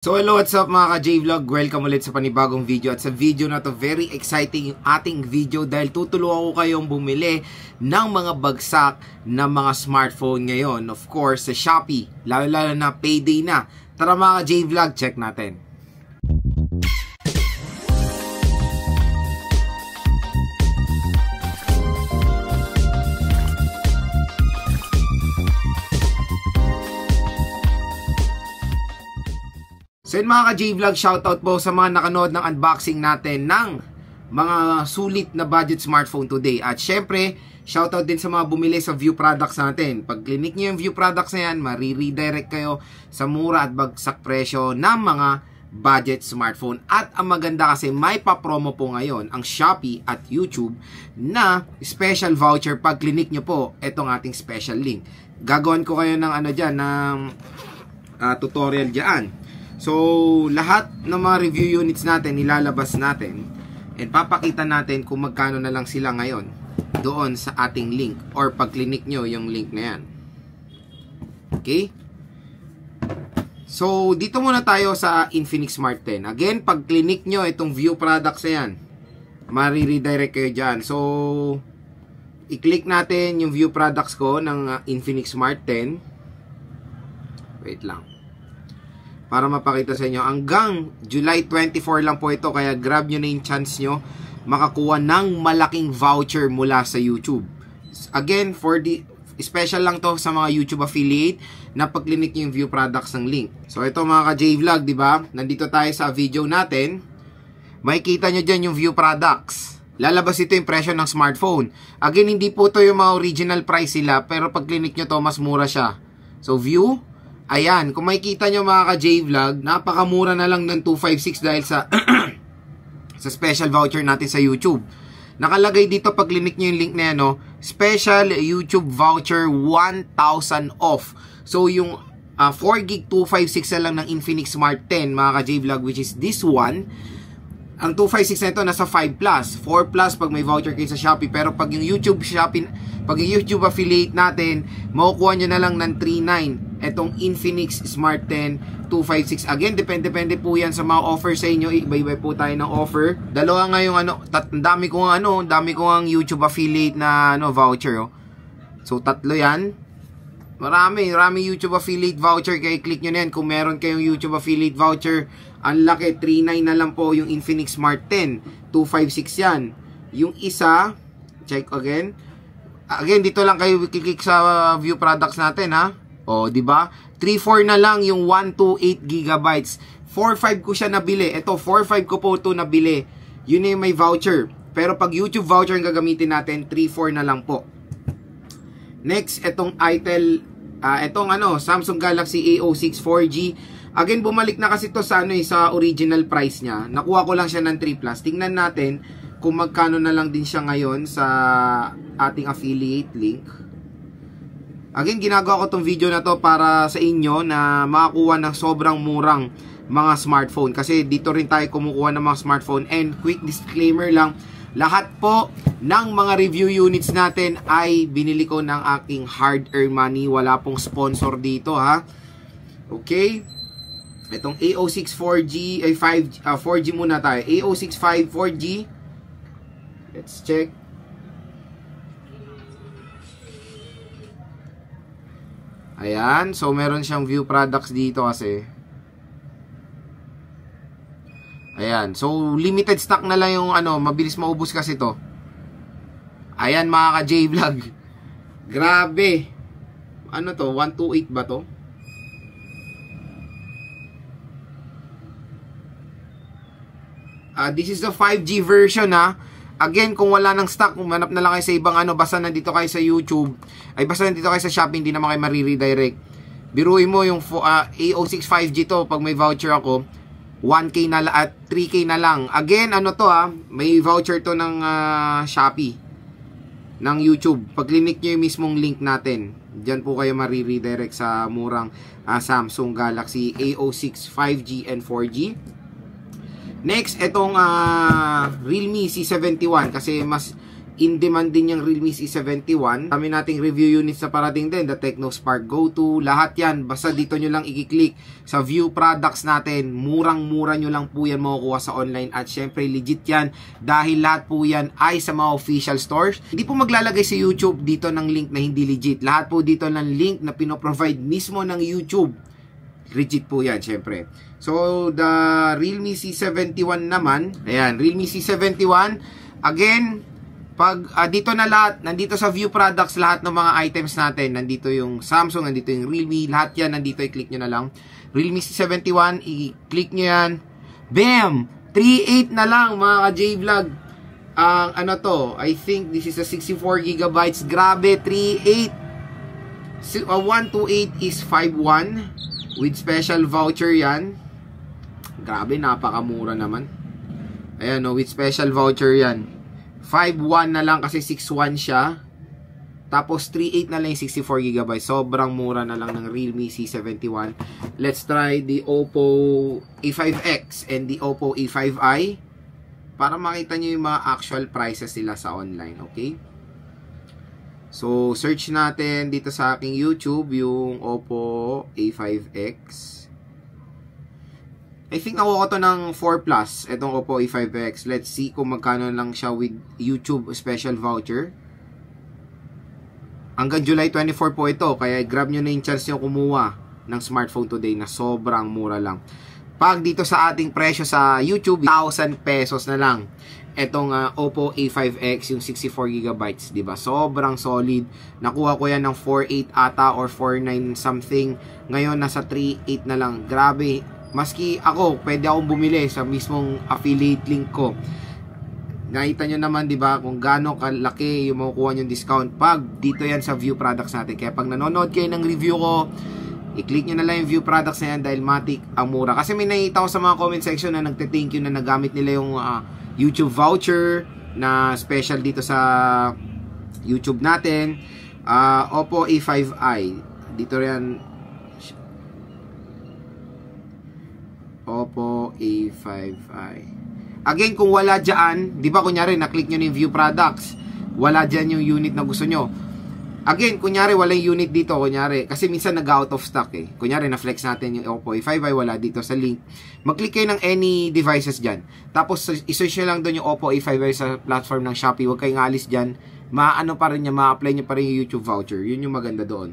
So hello, what's up mga ka-J-Vlog? Welcome ulit sa panibagong video. At sa video na to, very exciting yung ating video dahil tutulungan ko kayong bumili ng mga bagsak na mga smartphone ngayon. Of course, sa Shopee, lalo na payday na. Tara mga ka-J-Vlog, check natin. So yun mga ka-J-Vlog, shoutout po sa mga nakanood ng unboxing natin ng mga sulit na budget smartphone today. At syempre, shoutout din sa mga bumili sa view products natin. Pag clinic nyo yung view products na yan, mariredirect kayo sa mura at bagsak presyo ng mga budget smartphone. At ang maganda kasi may pa-promo po ngayon ang Shopee at YouTube na special voucher pag clinic nyo po itong ating special link. Gagawin ko kayo ng tutorial dyan. So, lahat ng mga review units natin, ilalabas natin and papakita natin kung magkano na lang sila ngayon doon sa ating link or pag clinic nyo yung link na yan. Okay? So, dito muna tayo sa Infinix Smart 10. Again, pag clinic nyo itong view products na yan, mariredirect kayo dyan. So, i-click natin yung view products ko ng Infinix Smart 10. Wait lang. Para mapakita sa inyo, hanggang July 24 lang po ito, kaya grab nyo na yung chance nyo makakuha ng malaking voucher mula sa YouTube. Again, for the special lang to sa mga YouTube affiliate na pag-clinic nyo yung view products ng link. So ito mga ka-J-Vlog, di ba? Nandito tayo sa video natin. Makikita nyo dyan yung view products. Lalabas ito yung presyo ng smartphone. Again, hindi po to yung mga original price sila, pero pag-clinic nyo to, mas mura siya. So view. Ayan, kung makikita nyo mga ka-J-Vlog, napakamura na lang ng 256 dahil sa sa special voucher natin sa YouTube. Nakalagay dito pag clinic nyo yung link na yan, no? Special YouTube voucher 1,000 off. So yung 4GB 256 na lang ng Infinix Smart 10 mga ka-J-Vlog, which is this one. Ang 256 na ito nasa 5 plus, 4 plus pag may voucher kayo sa Shopee. Pero pag yung YouTube YouTube affiliate natin, makukuha nyo na lang ng 3,900 etong Infinix Smart 10 256. Again, depende po yan sa mga offer sa inyo. Iba-iba po tayo ng offer. Dalawa nga yung dami ko ang YouTube affiliate na voucher. So tatlo yan. Marami YouTube affiliate voucher, kaya click nyo na yan kung meron kayong YouTube affiliate voucher. Ang laki, 3,900 na lang po yung Infinix Smart 10 256 yan. Yung isa, check again. Again, dito lang kayo kiklik sa view products natin, ha. O, di ba? 3,400 na lang yung 128 GB. 4,500 ko siya nabili. Ito, 4,500 ko po ito nabili. Yun yung may voucher. Pero pag YouTube voucher ang gagamitin natin, 3,400 na lang po. Next, itong Itel, Samsung Galaxy A06 4G. Again, bumalik na kasi to sa sa original price niya. Nakuha ko lang siya ng 3 plus. Tingnan natin kung magkano na lang din siya ngayon sa ating affiliate link. Again, ginagawa ko tong video na to para sa inyo na makakuha ng sobrang murang mga smartphone. Kasi dito rin tayo kumukuha ng mga smartphone. And quick disclaimer lang, lahat po ng mga review units natin ay binili ko ng aking hard-earned money. Wala pong sponsor dito, ha. Okay? Itong A06 4G, 4G muna tayo. A06 4G. Let's check. Ayan, so meron siyang view products dito kasi. Ayan, so limited stock na lang yung mabilis maubos kasi to. Ayan mga ka-J-Vlog. Grabe. Ano to? 128 ba to? This is the 5G version, ha. Again, kung wala ng stock, manap na lang kayo sa ibang basta nandito kayo sa YouTube, basta nandito kayo sa Shopee, hindi naman kayo mariredirect. Biruin mo yung A06 5G to, pag may voucher ako, 1K na lang at 3K na lang. Again, may voucher to ng Shopee, ng YouTube. Pag clinic nyo yung mismong link natin, dyan po kayo mariredirect sa murang Samsung Galaxy A06 5G and 4G. Next, itong Realme C71 kasi mas in-demand din yung Realme C71. Kami nating review units na parating din, the Tecno Spark Go 2, lahat yan. Basta dito nyo lang i-click sa view products natin. Murang-mura nyo lang po yan makukuha sa online. At syempre, legit yan dahil lahat po yan ay sa mga official stores. Hindi po maglalagay sa YouTube dito ng link na hindi legit. Lahat po dito ng link na pinoprovide mismo ng YouTube. Legit po yan, syempre. So, the Realme C71 naman, ayan, Realme C71, again, pag dito na lahat, nandito sa view products, lahat ng mga items natin, nandito yung Samsung, nandito yung Realme, lahat yan, nandito, i-click nyo na lang. Realme C71, i-click nyo yan. Bam! 3.8 na lang, mga ka-J-Vlog. Ang ano to, I think this is a 64GB. Grabe, 3.8. 128 is 5.1 with special voucher yan. Grabe, napakamura naman. Ayan, no, with special voucher yan. 5.1 na lang kasi 6.1 siya. Tapos 3.8 na lang yung 64GB. Sobrang mura na lang ng Realme C71. Let's try the Oppo A5X and the Oppo A5i para makita nyo yung mga actual prices nila sa online. Okay? So, search natin dito sa aking YouTube yung Oppo A5X. I think nakuha ko to ng 4 Plus, itong Oppo A5X. Let's see kung magkano lang siya with YouTube special voucher. Hanggang July 24 po ito, kaya grab nyo na yung chance nyo kumuha ng smartphone today na sobrang mura lang. Pag dito sa ating presyo sa YouTube, 1,000 pesos na lang. Itong Oppo A5X, yung 64GB, diba? Sobrang solid. Nakuha ko yan ng 4.8 ata or 4.9 something. Ngayon, nasa 3.8 na lang. Grabe. Maski ako, pwede akong bumili sa mismong affiliate link ko. Nakita nyo naman, di ba, kung gaano kalaki yung makukuha yung discount pag dito yan sa view products natin. Kaya pag nanonood kayo ng review ko, i-click nyo na lang yung view products na yan dahil matik ang mura. Kasi may nakita ko sa mga comment section na nagte-thank you na nagamit nila yung YouTube voucher na special dito sa YouTube natin. Oppo A5i. Dito rin Oppo A5i. Again, kung wala dyan, di ba kunyari, na-click nyo yung view products, wala dyan yung unit na gusto nyo. Again, kunyari, wala yung unit dito, kunyari, kasi minsan nag-out of stock eh. Kunyari, na-flex natin yung Oppo A5i, wala dito sa link. Mag-click kayo ng any devices dyan. Tapos, isearch nyo lang doon yung Oppo A5i sa platform ng Shopee. Huwag kayong alis dyan. Maano pa rin niya, ma-apply nyo pa rin yung YouTube voucher. Yun yung maganda doon.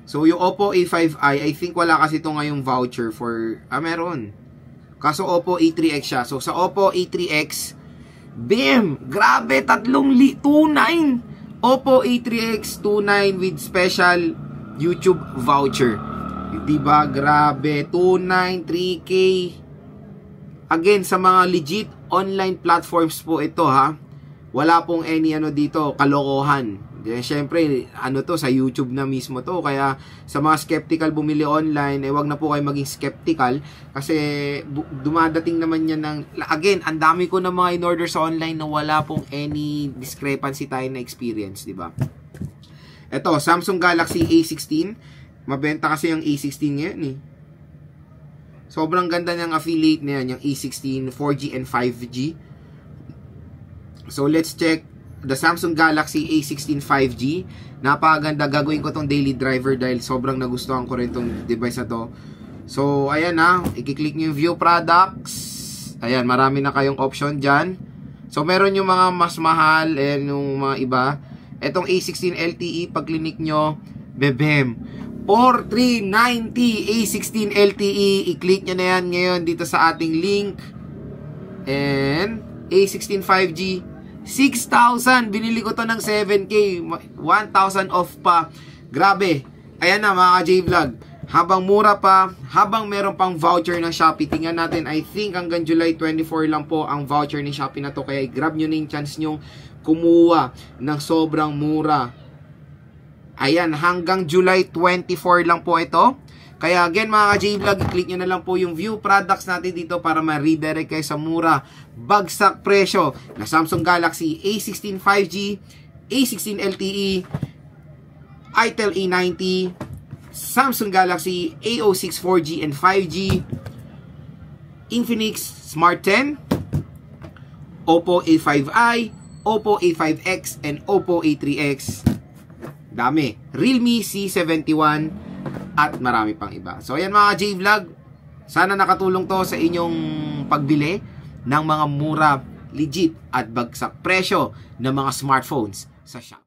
So, yung Oppo A5i, I think wala kasi ito ngayong voucher for, meron. Kaso Oppo A3X siya. So, sa Oppo A3X, bam! Grabe, 2.9! Oppo A3X 2.9 with special YouTube voucher. Diba? Grabe, 2.9, 3K. Again, sa mga legit online platforms po ito, ha? Wala pong any dito, kalokohan. Siyempre, to, sa YouTube na mismo to. Kaya, sa mga skeptical bumili online, wag na po kayo maging skeptical. Kasi, dumadating naman yan ng, again, ang dami ko na mga in-order sa online na wala pong any discrepancy tayo na experience, di ba? Ito, Samsung Galaxy A16. Mabenta kasi yung A16 ngayon, eh. Sobrang ganda ng affiliate na yan, yung A16, 4G and 5G. So, let's check the Samsung Galaxy A16 5G. Napakaganda. Gagawin ko tong daily driver dahil sobrang nagustuhan ko rin tong device na to. So, ayan na. I-click nyo yung view products. Ayan, marami na kayong option dyan. So, meron yung mga mas mahal and yung mga iba. Etong A16 LTE, pag click nyo, bebem. 4390 A16 LTE. I-click nyo na yan ngayon dito sa ating link. And A16 5G 6,000. Binili ko to ng 7K. 1,000 off pa. Grabe. Ayan na mga ka-J-Vlog. Habang mura pa, habang meron pang voucher ng Shopee, tingnan natin, I think hanggang July 24 lang po ang voucher ni Shopee na to. Kaya grab nyo na yung chance nyo kumuha ng sobrang mura. Ayan, hanggang July 24 lang po ito. Kaya again mga ka-J-Vlog, i-click nyo na lang po yung view products natin dito para ma-redirect kayo sa mura, bagsak presyo na Samsung Galaxy A16 5G, A16 LTE, Itel A90, Samsung Galaxy A06 4G and 5G, Infinix Smart 10, Oppo A5i, Oppo A5X and Oppo A3X. Dami. Realme C71 at marami pang iba. So ayan mga J-Vlog, sana nakatulong to sa inyong pagbili ng mga mura, legit at bagsak presyo ng mga smartphones sa shop.